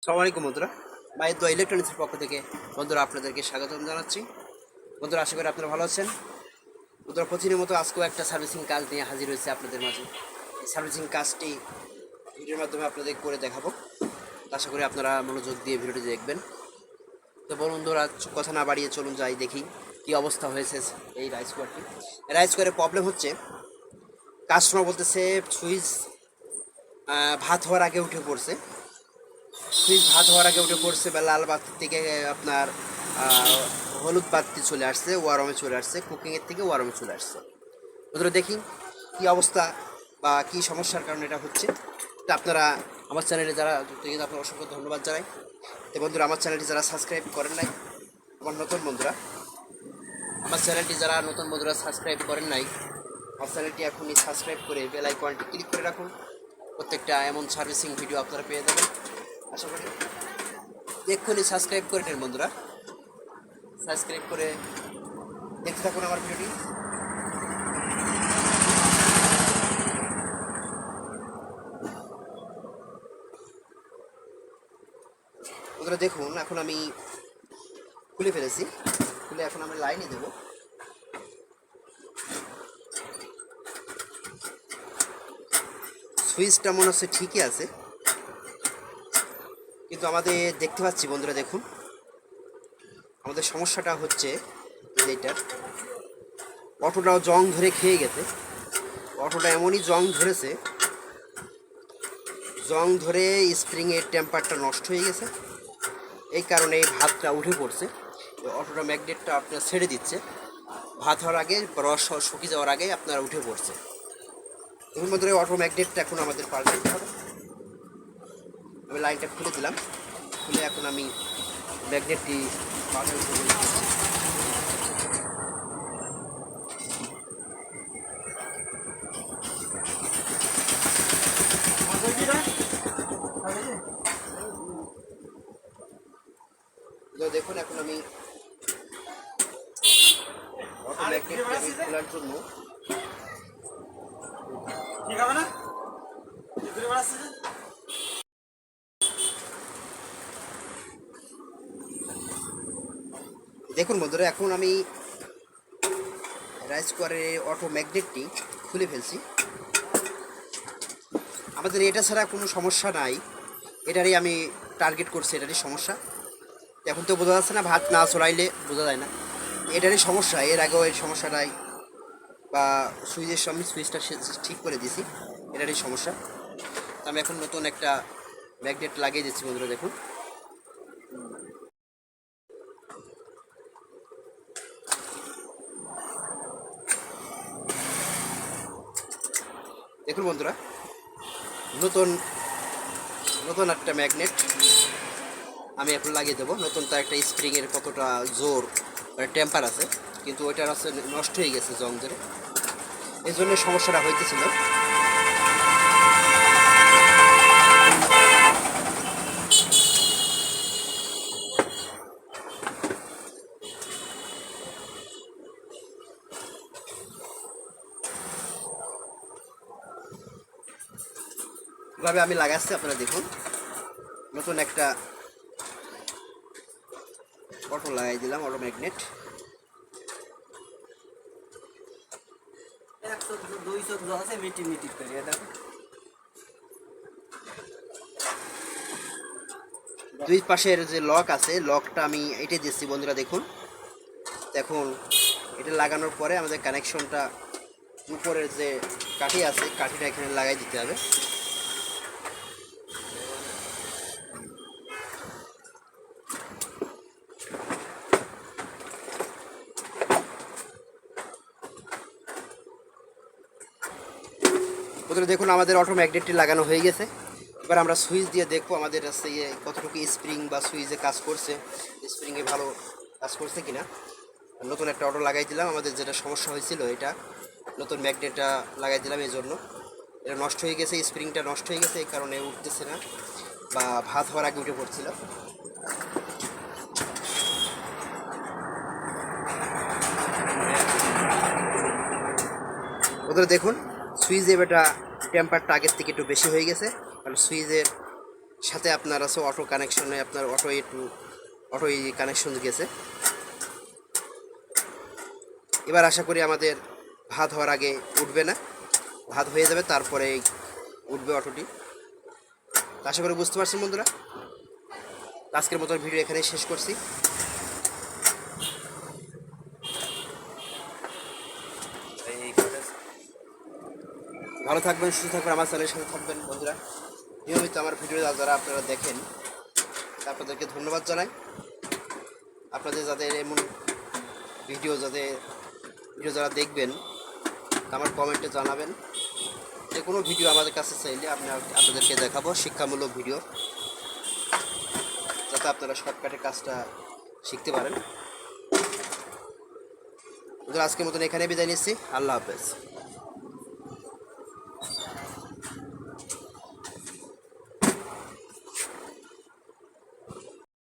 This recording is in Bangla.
আসসালামু আলাইকুম বন্ধুরা, মায়ের দোয়া ইলেকট্রনিক্সের পক্ষ থেকে বন্ধুরা আপনাদেরকে স্বাগতম জানাচ্ছি। বন্ধুরা, আশা করি আপনারা ভালো আছেন। বন্ধুরা, প্রতিদিনের মতো আজকেও একটা সার্ভিসিং কাজ নিয়ে হাজির হয়েছে আপনাদের মাঝে। এই সার্ভিসিং কাজটি ভিডিওর মাধ্যমে আপনাদের করে দেখাবো। আশা করি আপনারা মনোযোগ দিয়ে ভিডিওটি দেখবেন। তো বন্ধুরা, কথা না বাড়িয়ে চলুন যাই দেখি কী অবস্থা হয়েছে এই রাইস কুকারটি। রাইস কুকারের প্রবলেম হচ্ছে, কাস্টমার বলতেছে সুইচ ভাত হওয়ার আগে উঠে পড়ছে। সুইচ ভাত হওয়ার আগে উঠে পড়ছে বা লাল বাতি থেকে আপনার হলুদ বাতি চলে আসছে, ওয়ারমে চলে আসছে, কুকিংয়ের থেকে ওয়ারমে চলে আসছে। বন্ধুরা, দেখি কী অবস্থা বা কী সমস্যার কারণে এটা হচ্ছে। তো আপনারা আমার চ্যানেলে যারা কিন্তু আপনার অসংখ্য ধন্যবাদ জানাই। তো বন্ধুরা, আমার চ্যানেলটি যারা সাবস্ক্রাইব করেন নাই, আমার নতুন বন্ধুরা সাবস্ক্রাইব করেন নাই, আমার চ্যানেলটি এখনই সাবস্ক্রাইব করে বেল আইকনটি ক্লিক করে রাখুন। প্রত্যেকটা এমন সার্ভিসিং ভিডিও আপনারা পেয়ে যাবেন আশা করি। এক্ষুনি সাবস্ক্রাইব করে নেন বন্ধুরা, সাবস্ক্রাইব করে দেখতে থাকুন আমার ভিডিওটি। বন্ধুরা দেখুন, এখন আমি খুলে ফেলেছি, খুলে এখন আমি লাইনে দেব। সুইচটা মনে হচ্ছে ঠিকই আছে, কিন্তু আমাদের দেখতে পাচ্ছি বন্ধুরা, দেখুন আমাদের সমস্যাটা হচ্ছে এইটার অটোটাও জং ধরে খেয়ে গেছে। অটোটা এমনই জং ধরেছে, জং ধরে স্প্রিংয়ের টেম্পারটা নষ্ট হয়ে গেছে। এই কারণে ভাতটা উঠে পড়ছে। অটোটা ম্যাগনেটটা আপনার ছেড়ে দিচ্ছে, ভাত হওয়ার আগে রস শুকিয়ে যাওয়ার আগে আপনার উঠে পড়ছে। এর মধ্যে অটো ম্যাগনেটটা এখন আমাদের পাল্টাতে হবে। আমি লাইনটা খুলে দিলাম, খুলে এখন আমি ম্যাগনেটটি পাল্টাতে দেখুন। এখন আমি অটো ম্যাগনেটটি খোলার জন্য দেখুন বন্ধুরা, এখন আমি রাইস কুকারের অটো ম্যাগনেটটি খুলে ফেলছি। আমাদের এটা ছাড়া কোনো সমস্যা নাই, এটারই আমি টার্গেট করছি, এটারই সমস্যা। এখন তো বোঝা যাচ্ছে না, ভাত না চড়াইলে বোঝা যায় না, এটারই সমস্যা। এর আগেও এই সমস্যাটাই বা সুইচের সামনে সুইচটা ঠিক করে দিয়েছি, এটারই সমস্যা। তো আমি এখন নতুন একটা ম্যাগনেট লাগিয়ে দিচ্ছি বন্ধুরা। দেখুন দেখুন বন্ধুরা, নতুন নতুন একটা ম্যাগনেট আমি এখন লাগিয়ে দেবো। নতুনটা একটা স্প্রিংয়ের কতটা জোর মানে টেম্পার আছে, কিন্তু ওইটার হচ্ছে নষ্ট হয়ে গেছে জং ধরে, এই জন্য সমস্যাটা হইতেছিল। এভাবে আমি লাগাচ্ছি, আপনারা দেখুন। নতুন একটা অটো লাগাই দিলাম, অটো ম্যাগনেট। দুই পাশের যে লক আছে, লকটা আমি এঁটে দিচ্ছি বন্ধুরা। দেখুন, এখন এটা লাগানোর পরে আমাদের কানেকশনটা উপরের যে কাঠি আছে, কাঠিটা এখানে লাগাই দিতে হবে। বন্ধুরা দেখুন, আমাদের অটো ম্যাগনেটটি লাগানো হয়ে গেছে। এবার আমরা সুইচ দিয়ে দেখবো আমাদের কতটুকু স্প্রিং বা সুইচে কাজ করছে, স্প্রিংয়ে ভালো কাজ করছে কিনা। নতুন একটা অটো লাগাই দিলাম, আমাদের যেটা সমস্যা হয়েছিল এটা নতুন ম্যাগনেটটা লাগাই দিলাম, এই জন্য এটা নষ্ট হয়ে গেছে, স্প্রিংটা নষ্ট হয়ে গেছে, এই কারণে উঠতেছে না বা ভাত হওয়ার আগে উঠে পড়ছিল। ওদের দেখুন সুইচে এটা টেম্পারটা আগের থেকে একটু বেশি হয়ে গেছে, কারণ সুইচের সাথে আপনার আছে অটো কানেকশনে, আপনার অটো কানেকশন গেছে। এবার আশা করি আমাদের ভাত হওয়ার আগে উঠবে না, ভাত হয়ে যাবে তারপরে উঠবে অটোটি। আশা করি বুঝতে পারছেন বন্ধুরা। আজকের মতো ভিডিও এখানেই শেষ করছি। ভালো থাকবেন, সুস্থ থাকবেন, আমার চ্যানেলের সাথে থাকবেন বন্ধুরা। নিয়মিত আমার ভিডিও যারা আপনারা দেখেন আপনাদেরকে ধন্যবাদ জানাই। আপনাদের যাদের এমন ভিডিও যারা দেখবেন আমার কমেন্টে জানাবেন। যে কোনো ভিডিও আমাদের কাছে চাইলে আপনাদেরকে দেখাবো, শিক্ষামূলক ভিডিও, যাতে আপনারা শর্টকাটে কাজটা শিখতে পারেন। আজকের মতন এখানে বিদায় নিচ্ছি। আল্লাহ হাফেজ।